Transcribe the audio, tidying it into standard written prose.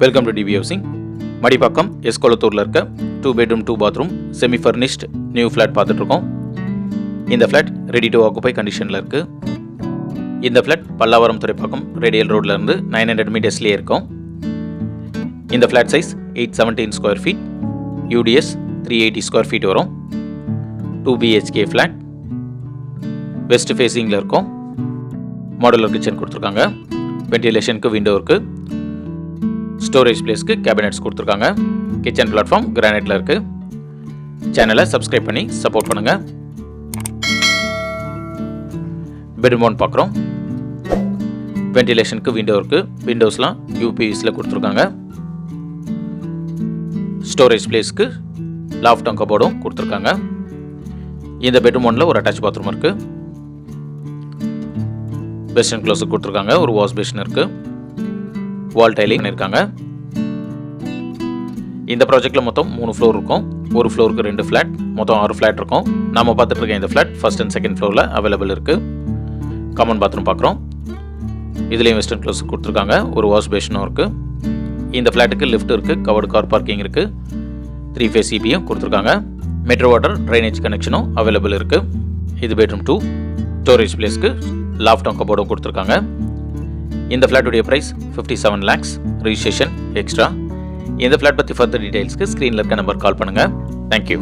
Welcome to TV housing. Madipakkam எஸ்கோலத்தூரில் இருக்க 2 bedroom 2 bathroom semi furnished new flat பார்த்துட்ருக்கோம். இந்த ஃப்ளாட் ரெடி டு ஆக்குபை கண்டிஷனில் இருக்குது. இந்த ஃப்ளாட் பல்லாவரம் துறைப்பாக்கம் ரேடியல் ரோட்லேருந்து 900 மீட்டர்ஸ்லேயே இருக்கும். இந்த flat size 817 square feet, UDS 380 square feet வரும். 2 BHK ஃப்ளாட், வெஸ்ட் ஃபேஸிங்கில் இருக்கும். மாடுலர் கிச்சன் கொடுத்துருக்காங்க. வென்டிலேஷனுக்கு விண்டோ இருக்குது. ஸ்டோரேஜ் பிளேஸ்க்கு கேபினெட்ஸ் கொடுத்துருக்காங்க. கிச்சன் பிளாட்ஃபார்ம் கிரானைட்டில் இருக்குது. சேனலை சப்ஸ்கிரைப் பண்ணி சப்போர்ட் பண்ணுங்கள். பெட்ரூம் 1 பார்க்குறோம். வென்டிலேஷனுக்கு விண்டோ இருக்குது. விண்டோஸ்லாம் யூபிவிஸில் கொடுத்துருக்காங்க. ஸ்டோரேஜ் பிளேஸ்க்கு லாஃப்ட் கபோர்டும் கொடுத்துருக்காங்க. இந்த பெட்ரூம் 1ல் ஒரு அட்டாச் பாத்ரூம் இருக்குது. வெஸ்டர்ன் க்ளோஸுக்கு கொடுத்துருக்காங்க. ஒரு வாஷ் பேஷன் இருக்குது. வால் டைலிங் இருக்காங்க. இந்த ப்ராஜெக்டில் மொத்தம் 3 ஃப்ளோர் இருக்கும். ஒரு ஃப்ளோருக்கு 2 ஃப்ளாட், மொத்தம் 6 ஃப்ளாட் இருக்கும். நாம் பார்த்துட்டு இருக்க இந்த ஃப்ளாட் ஃபர்ஸ்ட் அண்ட் செகண்ட் ஃப்ளோரில் அவைலபிள் இருக்குது. காமன் பாத்ரூம் பார்க்குறோம். இதுலேயும் வெஸ்டர்ன் க்ளோஸுக்கு கொடுத்துருக்காங்க. ஒரு வாஷ் பேஷனும் இருக்குது. இந்த ஃப்ளாட்டுக்கு லிஃப்ட் இருக்குது. கவர்டு கார் பார்க்கிங் இருக்குது. 3 ஃபேஸ் சிபியும் கொடுத்துருக்காங்க. மெட்ரோ வாட்டர் ட்ரைனேஜ் கனெக்ஷனும் அவைலபிள் இருக்குது. இது பெட்ரூம் 2. ஸ்டோரேஜ் பிளேஸ்க்கு லாஃப்ட் கபோர்டும் கொடுத்துருக்காங்க. இந்த ஃப்ளாட்டுடைய ப்ரைஸ் 57 lakhs, ரிஜிஸ்ட்ரேஷன் எக்ஸ்ட்ரா. இந்த ஃப்ளாட் பற்றி ஃபர்தர் டீடைல்ஸ்க்கு ஸ்க்ரீனில் இருக்க நம்பர் கால் பண்ணுங்கள். தேங்க்யூ.